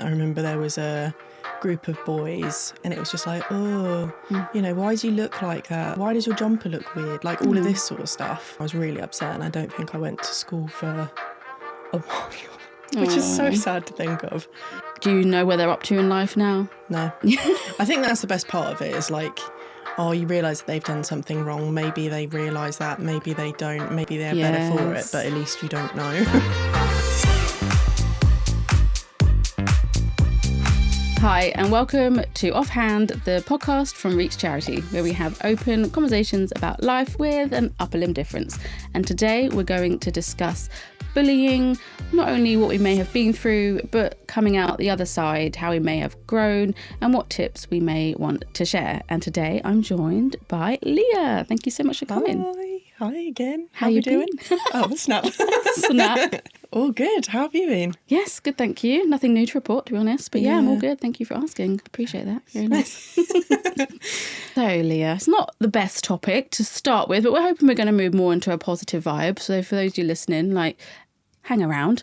I remember there was a group of boys and it was just like, oh, you know, why do you look like that? Why does your jumper look weird? Like all of this sort of stuff. I was really upset and I don't think I went to school for a while, which is so sad to think of. Do you know where they're up to in life now? No. I think that's the best part of it is like, oh, you realise that they've done something wrong. Maybe they realise that, maybe they don't, maybe they're better for it, but at least you don't know. Hi, and welcome to Offhand, the podcast from Reach Charity, where we have open conversations about life with an upper limb difference. And today we're going to discuss bullying, not only what we may have been through, but coming out the other side, how we may have grown, and what tips we may want to share. And today I'm joined by Leah. Thank you so much for coming. Hi again. How you doing? Oh, snap. Snap. All good. How have you been? Yes, good, thank you. Nothing new to report, to be honest. But yeah, I'm all good. Thank you for asking. Appreciate that. Very nice. So, Leah, it's not the best topic to start with, but we're hoping we're going to move more into a positive vibe. So for those of you listening, like, hang around.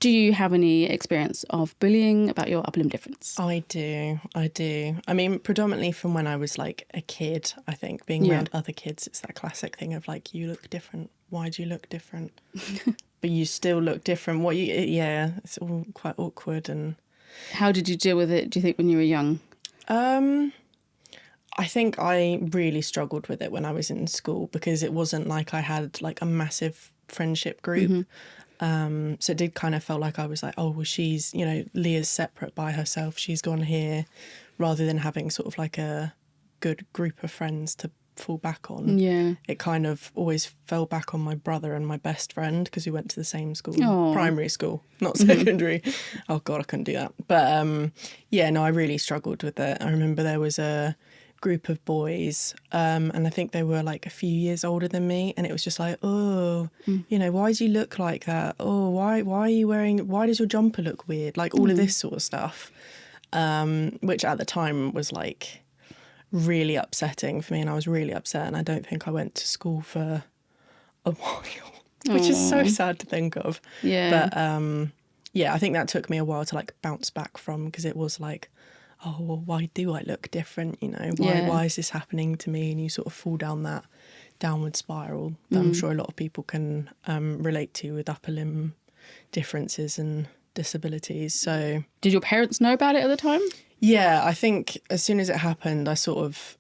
Do you have any experience of bullying about your upper limb difference? I do. I mean, predominantly from when I was like a kid, I think, being around other kids, it's that classic thing of like, you look different. Why do you look different? But you still look different. It's all quite awkward. And how did you deal with it, do you think, when you were young? I think I really struggled with it when I was in school because it wasn't like I had like a massive friendship group. So it did kind of felt like I was like, oh, well, she's, you know, Leah's separate by herself. She's gone here, rather than having sort of like a good group of friends to fall back on. Yeah. It kind of always fell back on my brother and my best friend because we went to the same school, primary school, not secondary. Oh, God, I couldn't do that. But I really struggled with it. I remember there was a group of boys and I think they were like a few years older than me, and it was just like, oh, you know, why do you look like that? Oh, why are you wearing, why does your jumper look weird? Like all of this sort of stuff, which at the time was like really upsetting for me, and I was really upset, and I don't think I went to school for a while, which is so sad to think of. But I think that took me a while to like bounce back from, because it was like, oh, well, why do I look different? You know, why is this happening to me? And you sort of fall down that downward spiral that I'm sure a lot of people can relate to with upper limb differences and disabilities. So, did your parents know about it at the time? Yeah, I think as soon as it happened, it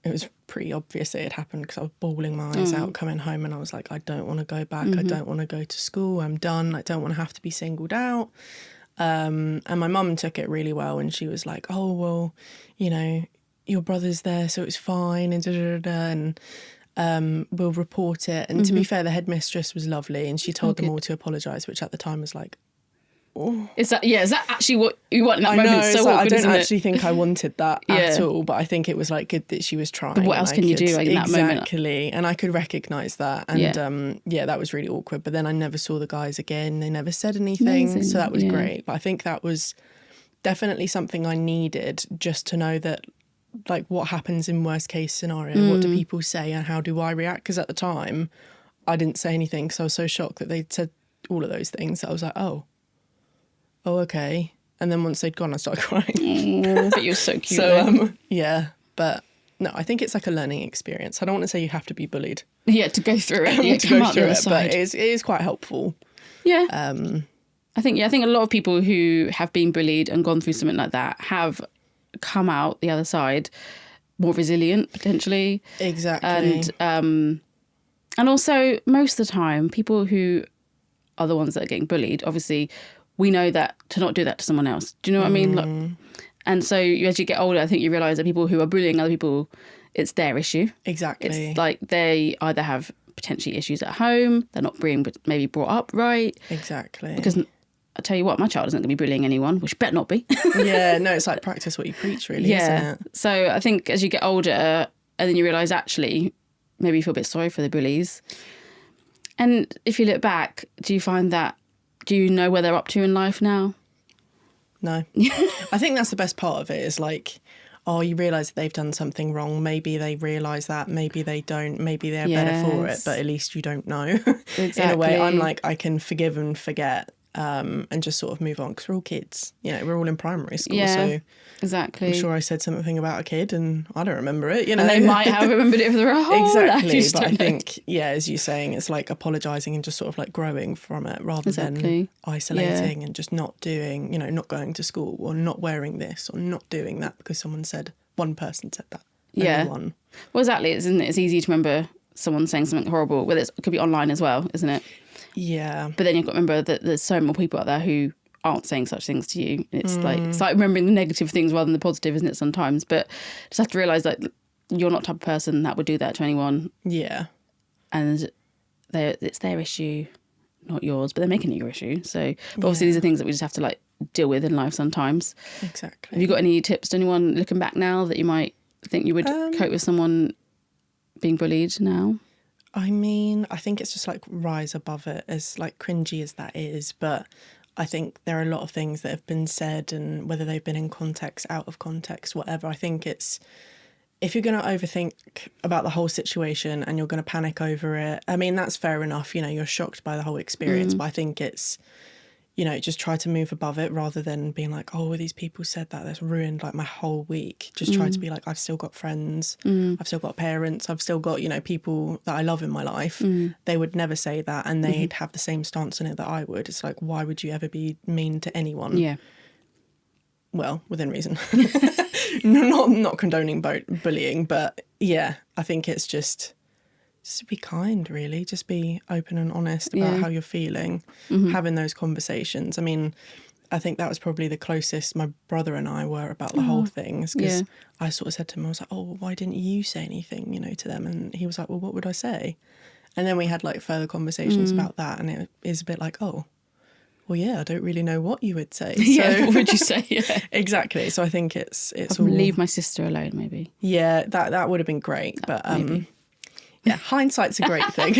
was pretty obvious that it happened because I was bawling my eyes out coming home, and I was like, I don't want to go back. I don't want to go to school. I'm done. I don't want to have to be singled out. And my mum took it really well, and she was like, oh, well, you know, your brother's there, so it's fine, and and we'll report it. And to be fair, the headmistress was lovely, and she told them all to apologise, which at the time was like, oh. Is that actually what you want in that moment? It's so awkward, I don't isn't actually think I wanted that at all, but I think it was like good that she was trying. But what else can you do in that moment? Exactly, and I could recognise that, and that was really awkward. But then I never saw the guys again. They never said anything, so that was great. But I think that was definitely something I needed, just to know that, like, what happens in worst case scenario? What do people say, and how do I react? Because at the time, I didn't say anything because I was so shocked that they'd said all of those things. I was like, oh, okay. And then once they'd gone, I started crying. But you're so cute. So, but no, I think it's like a learning experience. I don't want to say you have to be bullied. Yeah, to go through it. To come out the other side. But it is quite helpful. Yeah. I think a lot of people who have been bullied and gone through something like that have come out the other side more resilient, potentially. Exactly. And also, most of the time, people who are the ones that are getting bullied, obviously, we know that to not do that to someone else. Do you know what I mean? Like, and so as you get older, I think you realise that people who are bullying other people, it's their issue. Exactly. It's like they either have potentially issues at home, they're not being maybe brought up right. Exactly. Because I tell you what, my child isn't going to be bullying anyone, which better not be. Yeah, no, it's like practice what you preach, really, isn't it? So I think as you get older, and then you realise actually, maybe you feel a bit sorry for the bullies. And if you look back, do you know where they're up to in life now? No. I think that's the best part of it is like, oh, you realise that they've done something wrong. Maybe they realise that. Maybe they don't. Maybe they're better for it. But at least you don't know. Exactly. In a way, I'm like, I can forgive and forget. and just sort of move on, because we're all kids. You know, we're all in primary school. Yeah, so exactly. I'm sure I said something about a kid and I don't remember it, you know. And they might have remembered it for their whole exactly. life. But I think, as you're saying, it's like apologising and just sort of like growing from it, rather than isolating and just not doing, you know, not going to school or not wearing this or not doing that because someone said, one person said that. Yeah. Only one. Well, exactly. It's easy to remember someone saying something horrible. Well, it could be online as well, isn't it? Yeah. But then you've got to remember that there's so many more people out there who aren't saying such things to you. It's like remembering the negative things rather than the positive, isn't it, sometimes? But just have to realise that you're not the type of person that would do that to anyone. Yeah. And it's their issue, not yours, but they're making it your issue. So, but obviously these are things that we just have to like deal with in life sometimes. Exactly. Have you got any tips to anyone looking back now that you might think you would cope with someone being bullied now? I mean, I think it's just like rise above it, as like cringy as that is. But I think there are a lot of things that have been said, and whether they've been in context, out of context, whatever. I think it's, if you're going to overthink about the whole situation and you're going to panic over it, I mean, that's fair enough. You know, you're shocked by the whole experience. But I think it's, you know, just try to move above it rather than being like, oh, well, these people said that, that's ruined like my whole week. Just try to be like, I've still got friends, I've still got parents, I've still got, you know, people that I love in my life. They would never say that, and they'd have the same stance on it that I would. It's like, why would you ever be mean to anyone? Yeah. Well, within reason. not condoning bullying, but yeah, I think it's just be kind, really. Just be open and honest about how you're feeling, having those conversations. I mean, I think that was probably the closest my brother and I were about the whole thing, because I sort of said to him, I was like, oh, why didn't you say anything, you know, to them? And he was like, well, what would I say? And then we had like further conversations about that, and it is a bit like, oh, well, yeah, I don't really know what you would say. So, what would you say? Yeah. Exactly. So I think it's all... Leave my sister alone, maybe. Yeah, that would have been great. But yeah, hindsight's a great thing.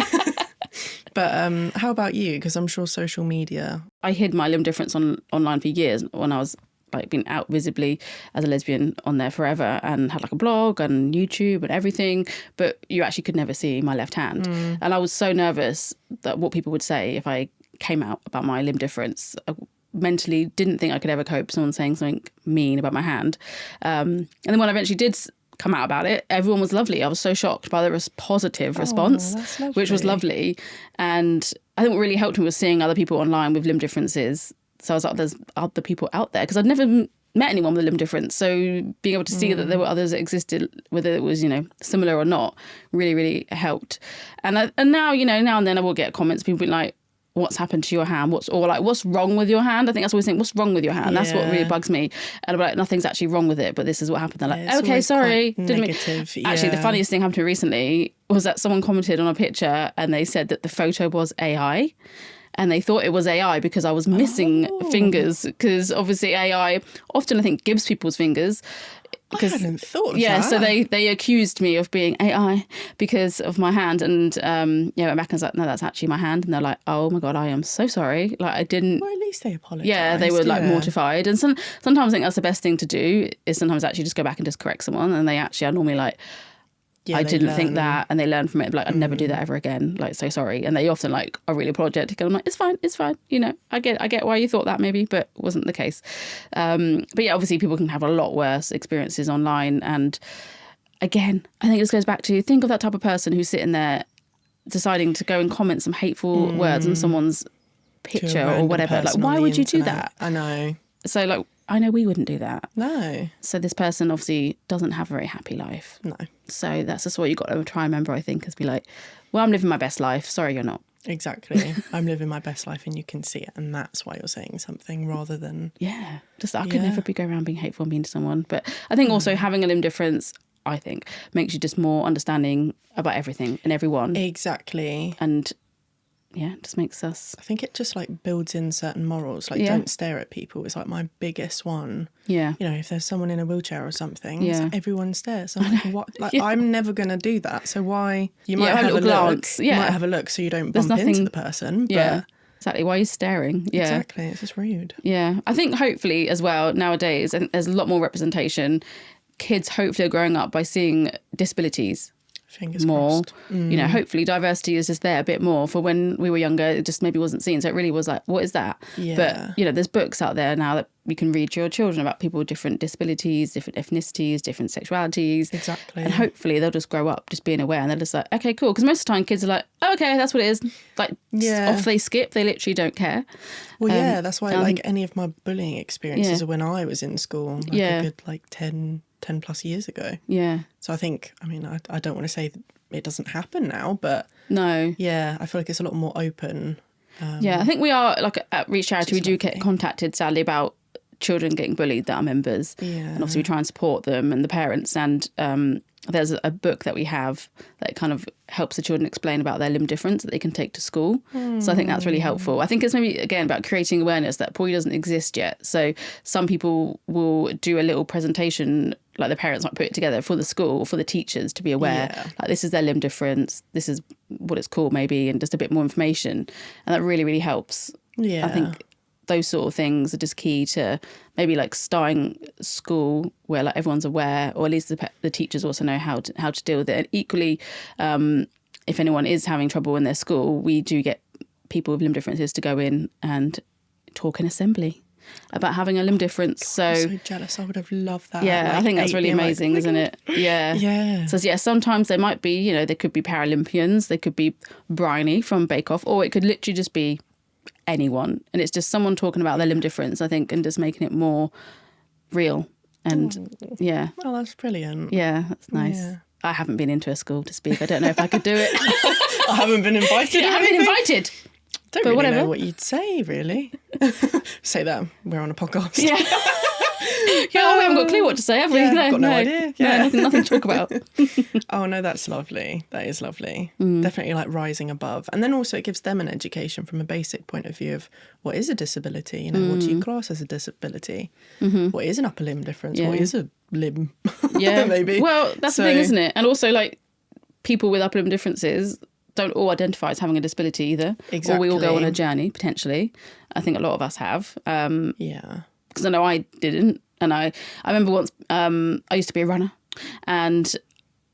But how about you? Because I'm sure social media... I hid my limb difference online for years when I was like being out visibly as a lesbian on there forever, and had like a blog and YouTube and everything, but you actually could never see my left hand. And I was so nervous that what people would say if I came out about my limb difference. I mentally didn't think I could ever cope with someone saying something mean about my hand. And then when I eventually did come out about it, everyone was lovely. I was so shocked by the positive response, which was lovely. And I think what really helped me was seeing other people online with limb differences. So I was like, there's other people out there, because I'd never met anyone with a limb difference. So being able to see that there were others that existed, whether it was, you know, similar or not, really, really helped. And now, you know, now and then I will get comments, people being like, what's happened to your hand? What's wrong with your hand? I think that's always saying, what's wrong with your hand? That's what really bugs me. And I'm like, nothing's actually wrong with it, but this is what happened. They're like, okay, sorry. Negative. Actually, the funniest thing happened to me recently was that someone commented on a picture and they said that the photo was AI. And they thought it was AI because I was missing fingers, because obviously AI often, I think, gives people's fingers. I hadn't thought of that. So they accused me of being AI because of my hand. And I went back and was like, no, that's actually my hand. And they're like, oh my God, I am so sorry. Like, I didn't... Well, at least they apologised. Yeah, they were like mortified. And sometimes I think that's the best thing to do, is sometimes actually just go back and just correct someone. And they actually are normally like, I didn't think that, and they learn from it. Like, I'd never do that ever again. Like, so sorry. And they often like are really apologetic. And I'm like, it's fine. You know, I get why you thought that maybe, but it wasn't the case. But yeah, obviously people can have a lot worse experiences online. And again, I think this goes back to, think of that type of person who's sitting there deciding to go and comment some hateful words on someone's picture or whatever. Like, why would you do that? I know. So like, I know we wouldn't do that. No. So this person obviously doesn't have a very happy life. No. So that's just what you've got to try and remember, I think, is be like, well, I'm living my best life. Sorry, you're not. Exactly. I'm living my best life and you can see it. And that's why you're saying something, rather than... Yeah. Just I could never go around being hateful and mean to someone. But I think also having a limb difference, I think, makes you just more understanding about everything and everyone. Exactly. And... yeah, it just makes us... I think it just like builds in certain morals. Like, don't stare at people. It's like my biggest one. Yeah. You know, if there's someone in a wheelchair or something, it's like everyone stares. I'm like, what? Like, I'm never going to do that. So why? You might have a little glance. You might have a look so you don't bump into the person. But yeah. Exactly. Why are you staring? Yeah. Exactly. It's just rude. Yeah. I think hopefully as well nowadays, I think there's a lot more representation. Kids hopefully are growing up by seeing disabilities. Fingers more. crossed. You know, hopefully diversity is just there a bit more. For when we were younger, it just maybe wasn't seen. So it really was like, what is that? Yeah. But, you know, there's books out there now that you can read to your children about people with different disabilities, different ethnicities, different sexualities. Exactly. And hopefully they'll just grow up just being aware, and they're just like, okay, cool. Because most of the time kids are like, oh, okay, that's what it is. Like, off they skip. They literally don't care. Well, yeah, that's why like any of my bullying experiences are when I was in school, like a good like 10 plus years ago. Yeah. So I think, I mean, I don't want to say that it doesn't happen now, but no. Yeah, I feel like it's a lot more open. Yeah, I think we are, like at Reach Charity, we do get contacted, sadly, about children getting bullied that are members. Yeah. And obviously we try and support them and the parents. And there's a book that we have that kind of helps the children explain about their limb difference that they can take to school. So I think that's really helpful. I think it's maybe, again, about creating awareness that probably doesn't exist yet. So some people will do a little presentation, like the parents might put it together for the school, for the teachers to be aware, like this is their limb difference, this is what it's called maybe, and just a bit more information. And that really, really helps. Yeah. I think those sort of things are just key to maybe like starting school where like everyone's aware, or at least the teachers also know how to deal with it. And equally, if anyone is having trouble in their school, we do get people with limb differences to go in and talk in assembly about having a limb difference. I'm so jealous. I would have loved that. Yeah, like I think that's really amazing, isn't it? Yeah. Yeah. So yeah, sometimes they might be, you know, they could be Paralympians, they could be Bryony from Bake Off, or it could literally just be anyone. And it's just someone talking about their limb difference, I think, and just making it more real. And yeah. Well, that's brilliant. Yeah, that's nice. Yeah. I haven't been into a school to speak. I don't know if I could do it. I haven't been invited. I haven't been invited. Don't really know what you'd say, really. Say that we're on a podcast. Yeah. Yeah, we haven't got a clue what to say, have we? Yeah, got no idea. Yeah. No, nothing to talk about. Oh, no, that's lovely. That is lovely. Definitely like rising above. And then also it gives them an education from a basic point of view of what is a disability? You know, what do you class as a disability? What is an upper limb difference? Yeah. What is a limb? Yeah. Maybe. Well, that's the thing, isn't it? And also like people with upper limb differences don't all identify as having a disability either. Exactly. Or we all go on a journey, potentially. I think a lot of us have. Yeah. Because I know I didn't. And I remember once, I used to be a runner, and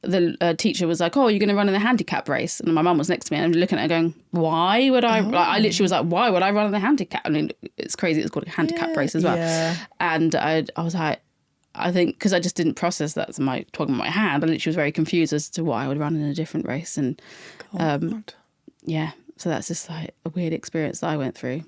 the teacher was like, oh, you're going to run in the handicap race. And my mum was next to me, and I'm looking at her going, why would I? Like, I literally was like, why would I run in the handicap? I mean, it's crazy. It's called a handicap race as well. Yeah. And I was like, I think, because I just didn't process that as my talking about my hand, I literally was very confused as to why I would run in a different race. And yeah, so that's just like a weird experience that I went through.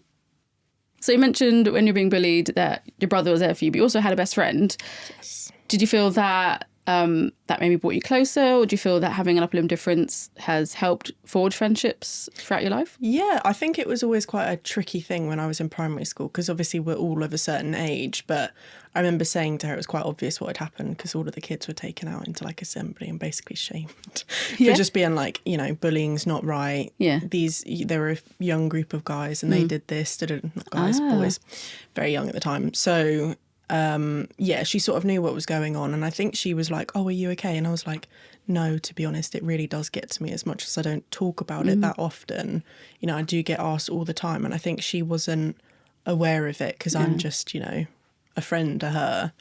So you mentioned when you're being bullied that your brother was there for you, but you also had a best friend. Yes. Did you feel that that maybe brought you closer, or do you feel that having an upper limb difference has helped forge friendships throughout your life? Yeah, I think it was always quite a tricky thing when I was in primary school, because obviously we're all of a certain age, but I remember saying to her it was quite obvious what had happened because all of the kids were taken out into like assembly and basically shamed for just being like, you know, bullying's not right. Yeah. There were a young group of guys and they did this, not guys, boys, very young at the time. So yeah, she sort of knew what was going on, and I think she was like, oh, are you okay? And I was like, no, to be honest, it really does get to me. As much as I don't talk about it that often, you know, I do get asked all the time, and I think she wasn't aware of it because I'm just, you know, a friend to her.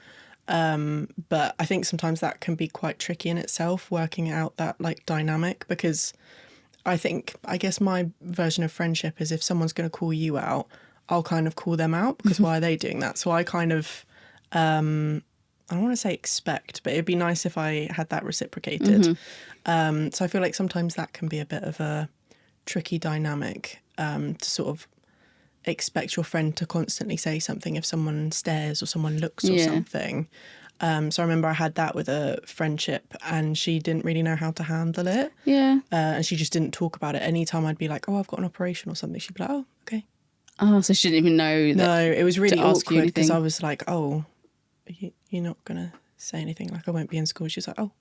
But I think sometimes that can be quite tricky in itself, working out that like dynamic, because I guess my version of friendship is if someone's going to call you out, I'll kind of call them out, because why are they doing that? So I kind of I don't want to say expect, but it'd be nice if I had that reciprocated. So I feel like sometimes that can be a bit of a tricky dynamic, to sort of expect your friend to constantly say something if someone stares or someone looks or something. So I remember I had that with a friendship, and she didn't really know how to handle it. Yeah. And she just didn't talk about it. Anytime I'd be like, oh, I've got an operation or something, she'd be like, oh, okay. Oh, so she didn't even know that. No, it was really awkward because I was like, oh, you're not going to say anything, like I won't be in school. She was like, oh,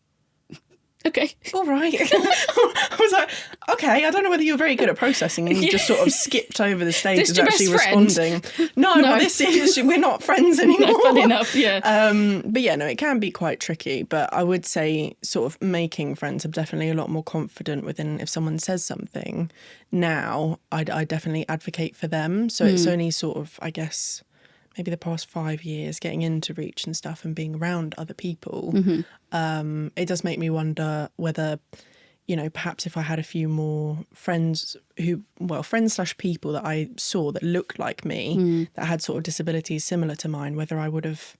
okay. All right. I was like, okay, I don't know whether you're very good at processing and you just sort of skipped over the stage of actually responding. No, well, we're not friends anymore. No, funny enough, yeah. But yeah, no, it can be quite tricky. But I would say sort of making friends, I'm definitely a lot more confident within if someone says something now, I definitely advocate for them. So it's only sort of, I guess, maybe the past 5 years getting into Reach and stuff and being around other people, it does make me wonder whether perhaps if I had a few more friends friends / people that I saw that looked like me, that had sort of disabilities similar to mine, whether I would have,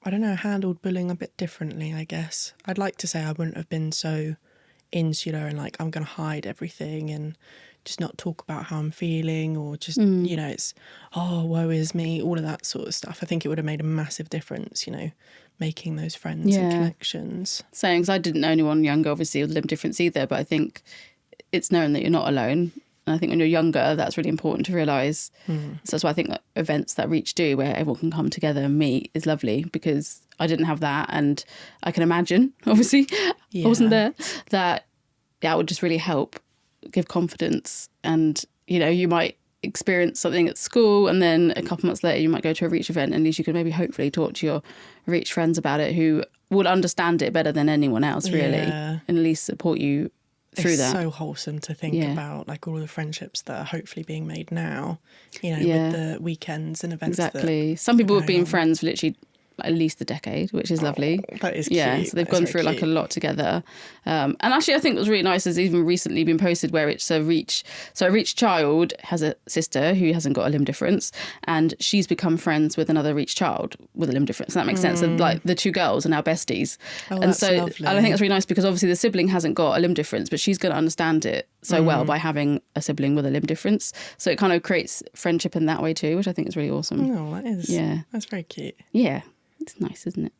I don't know, handled bullying a bit differently, I guess. I'd like to say I wouldn't have been so insular and like, I'm going to hide everything and just not talk about how I'm feeling, or just, it's, oh, woe is me, all of that sort of stuff. I think it would have made a massive difference, making those friends and connections. Same, because I didn't know anyone younger, obviously, with limb difference either, but I think it's knowing that you're not alone. And I think when you're younger, that's really important to realise. So that's why I think that events that Reach do, where everyone can come together and meet, is lovely, because I didn't have that. And I can imagine, obviously, I wasn't there, that would just really help give confidence. And, you might experience something at school and then a couple months later you might go to a Reach event, and at least you can maybe hopefully talk to your Reach friends about it, who would understand it better than anyone else, really, and at least support you through that. It's so wholesome to think about, like, all of the friendships that are hopefully being made now, with the weekends and events. Exactly. Some people have been friends for literally at least a decade, which is lovely. That is cute. Yeah, so they've gone through like a lot together. And actually I think what's really nice is even recently been posted where it's a Reach child has a sister who hasn't got a limb difference, and she's become friends with another Reach child with a limb difference. And that makes sense. And like the two girls are now besties. And so lovely. And I think that's really nice, because obviously the sibling hasn't got a limb difference, but she's going to understand it so well by having a sibling with a limb difference. So it kind of creates friendship in that way too, which I think is really awesome. Oh, that is. Yeah. That's very cute. Yeah. It's nice, isn't it?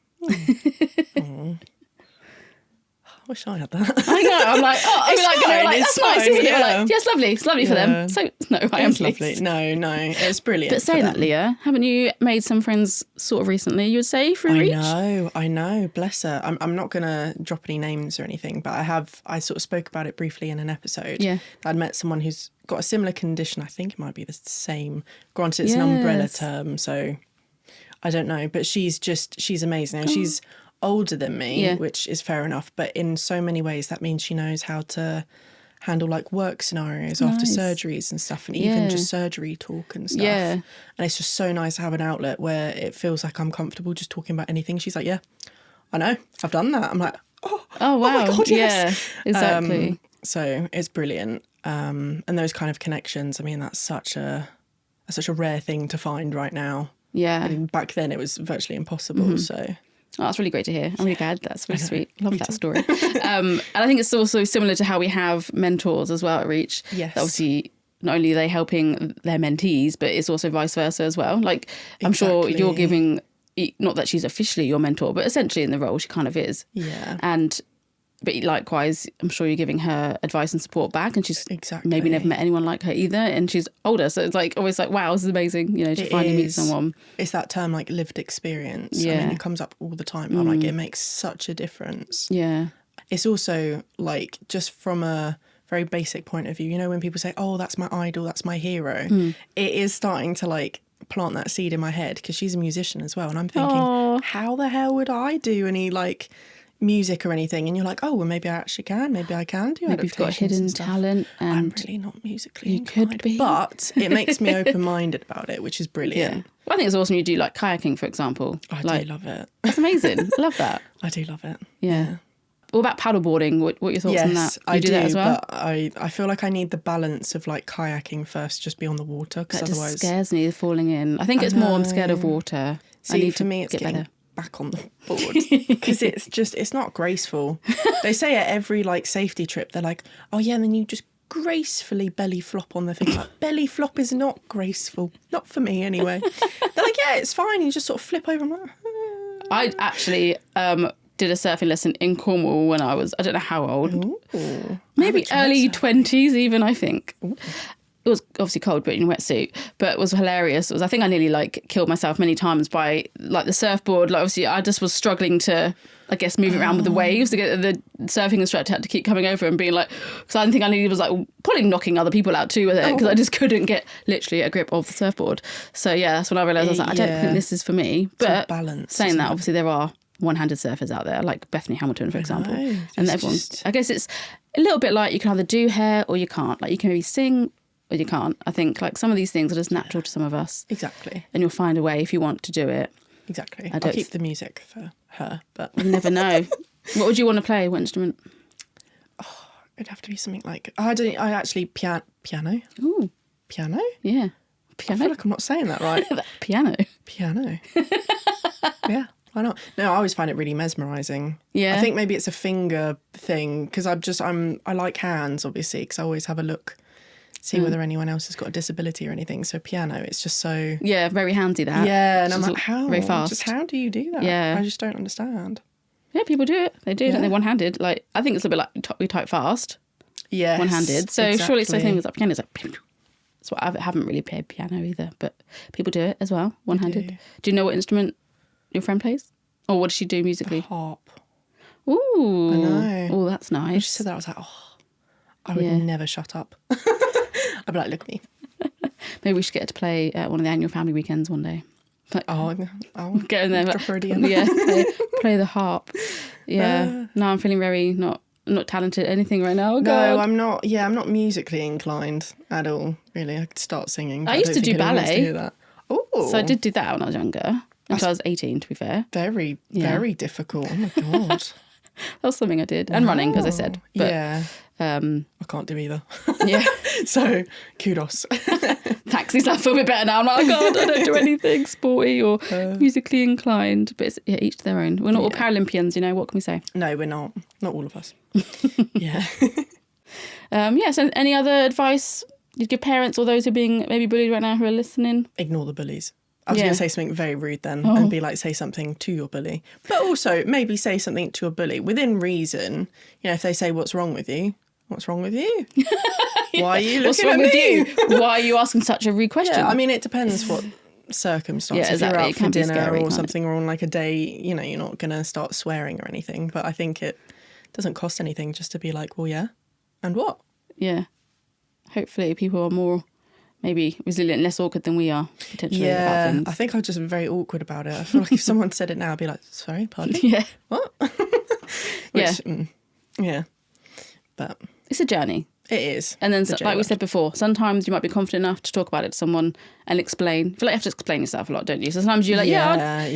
I wish I had that. I know. I'm like, that's nice, isn't it? Yeah. Like, it's lovely. It's lovely for them. So no, I am lovely. No, it's brilliant. But saying that, Leah, haven't you made some friends sort of recently? You would say through Reach? I know. Bless her. I'm not going to drop any names or anything, but I sort of spoke about it briefly in an episode. Yeah. I'd met someone who's got a similar condition. I think it might be the same. Granted, it's an umbrella term, so I don't know, but she's amazing. And she's older than me, which is fair enough. But in so many ways, that means she knows how to handle like work scenarios after surgeries and stuff, and even just surgery talk and stuff. Yeah. And it's just so nice to have an outlet where it feels like I'm comfortable just talking about anything. She's like, yeah, I know, I've done that. I'm like, oh wow. Oh my God, yes. Yeah, exactly. So it's brilliant. And those kind of connections, I mean, that's such a rare thing to find right now. Yeah. I mean, back then it was virtually impossible, so... Oh, that's really great to hear. I'm really glad. That's really sweet. Love that story. And I think it's also similar to how we have mentors as well at Reach. Yes. Obviously, not only are they helping their mentees, but it's also vice versa as well. Like, I'm sure you're giving... Not that she's officially your mentor, but essentially in the role she kind of is. Yeah. But likewise, I'm sure you're giving her advice and support back, and she's maybe never met anyone like her either, and she's older, so it's like always like, wow, this is amazing, to finally meet someone. It's that term, like, lived experience. Yeah. I mean, it comes up all the time. I'm like, it makes such a difference. Yeah. It's also like, just from a very basic point of view, when people say, oh, that's my idol, that's my hero, it is starting to like plant that seed in my head, because she's a musician as well, and I'm thinking, how the hell would I do any like music or anything? And you're like, oh, well, maybe I actually can. Maybe I can do maybe you've got hidden talent. And I'm really not musically inclined, could be, but it makes me open-minded about it, which is brilliant. Yeah. Well, I think it's awesome you do like kayaking, for example. I do love it. That's amazing. I love that. I do love it. Yeah. What about paddleboarding? What are your thoughts on that? I do that as well? But I feel like I need the balance of like kayaking first, just be on the water, because otherwise just scares me, falling in. I think it's more I'm scared of water. See, for me, it's getting better back on the board, because it's not graceful. They say at every like safety trip, they're like, oh yeah, and then you just gracefully belly flop on the thing. Like, belly flop is not graceful, not for me anyway. They're like, yeah, it's fine, you just sort of flip over. I'm like, I actually did a surfing lesson in Cornwall when I was, I don't know how old. Ooh, maybe early 20s even, I think. Ooh. It was obviously cold, but in a wetsuit. But it was hilarious. I think I nearly like killed myself many times by like the surfboard. Like, obviously, I just was struggling to, I guess, move it around with the waves. To get the surfing instructor had to keep coming over and being like, because I think I nearly was like probably knocking other people out too with it, because I just couldn't get literally a grip of the surfboard. So yeah, that's when I realised I was like, I don't think this is for me. But balance, saying that, obviously there are one-handed surfers out there, like Bethany Hamilton, for example. And everyone, I guess it's a little bit like you can either do hair or you can't. Like, you can maybe sing or you can't. I think like some of these things are just natural to some of us. Exactly. And you'll find a way if you want to do it. Exactly. I'll keep the music for her, but you never know. What would you want to play? What instrument? Oh, It'd have to be something like, piano. Ooh. Piano? Yeah. I Piano. feel like I'm not saying that right. Piano. Piano. Yeah, why not? No, I always find it really mesmerising. Yeah. I think maybe it's a finger thing because I like hands, obviously, because I always have a look, see whether anyone else has got a disability or anything. So piano, it's just so... Yeah, very handy that. Yeah, and I'm like, how? Very fast. Just how do you do that? Yeah. I just don't understand. Yeah, people do it. They do, Yeah. don't they? One-handed. Like, I think it's a bit like we type fast. Yes, One-handed. So exactly. surely it's the thing with piano. It's like... So I haven't really played piano either, but people do it as well, one-handed. Do you know what instrument your friend plays? Or what does she do musically? Harp. Ooh. I know. Oh, that's nice. When she said that, I was like, oh, I would never shut up. I'd be like, look at me. Maybe we should get her to play at one of the annual family weekends one day. Like, I'll get in there. drop her a DM. Yeah, play the harp. Yeah. No, I'm feeling very not talented at anything right now. Oh, No, God. I'm not. Yeah, I'm not musically inclined at all. Really, I could start singing. But I used to do ballet. Oh, So I did do that when I was younger. Until I was 18, to be fair. very, very difficult. Oh my God. That was something I did. And running, as I said. But, yeah. I can't do either. Yeah. So kudos. Taxis, I feel a bit better now. I'm like, oh God, I don't do anything sporty or musically inclined. But it's each to their own. We're not all Paralympians, you know, what can we say? No, we're not. Not all of us. Yeah. So any other advice you'd give parents or those who are being maybe bullied right now who are listening? Ignore the bullies. I was going to say something very rude then and be like, say something to your bully. But also maybe say something to your bully within reason. You know, if they say, what's wrong with you? What's wrong with you? Why are you What's looking wrong at with me? you? Why are you asking such a rude question? Yeah, I mean, it depends what circumstance. Yeah, If you're exactly. out It for can be dinner scary, or can't it? something or on like a day, you know, you're not going to start swearing or anything. But I think it doesn't cost anything just to be like, well, yeah, and what? Yeah. Hopefully people are more maybe resilient, less awkward than we are, potentially. About Yeah, things. I think I'm just very awkward about it. I feel like if someone said it now, I'd be like, sorry, pardon? Yeah. What? Yeah. Yeah. But It's a journey. it is. And then, the like we J-word. said before, sometimes you might be confident enough to talk about it to someone and explain. I feel like you have to explain yourself a lot, don't you? So sometimes you're like, you've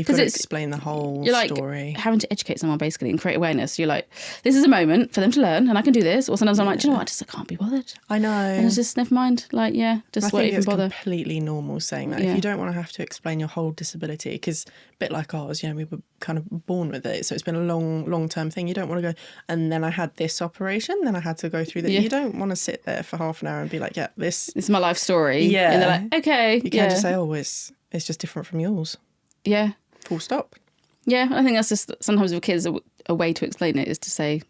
got to it's explain the whole you're like story. having to educate someone basically and create awareness. You're like, this is a moment for them to learn and I can do this. Or sometimes I'm like, do you know what? I can't be bothered. I know. And it's just, never mind. Like, yeah, just I won't think even it's bother. completely normal saying that. Yeah. If you don't want to have to explain your whole disability, because a bit like ours, you know, we were kind of born with it. So it's been a long-term thing. You don't want to go, and then I had this operation, then I had to go through that. Yeah. You don't want to sit there for half an hour and be like, yeah, this It's my life story. Yeah. And they're like, okay. You can't just say, oh, it's just different from yours. Yeah. Full stop. Yeah, I think that's just sometimes with kids, a way to explain it is to say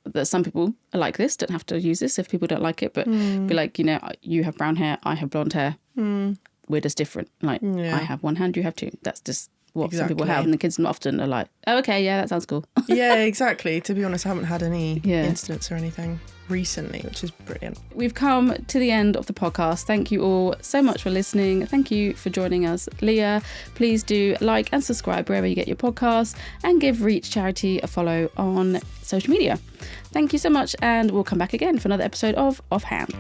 that some people are like this, don't have to use this if people don't like it, but be like, you know, you have brown hair, I have blonde hair. We're just different. Like, Yeah. I have one hand, you have two. That's just what some people Exactly. have. And the kids often are like, oh, okay, yeah, that sounds cool. Yeah, exactly. To be honest, I haven't had any Yeah. incidents or anything recently, which is brilliant. We've come to the end of the podcast. Thank you all so much for listening. Thank you for joining us, Leah. Please do like and subscribe wherever you get your podcasts and give Reach Charity a follow on social media. Thank you so much, and we'll come back again for another episode of Offhand.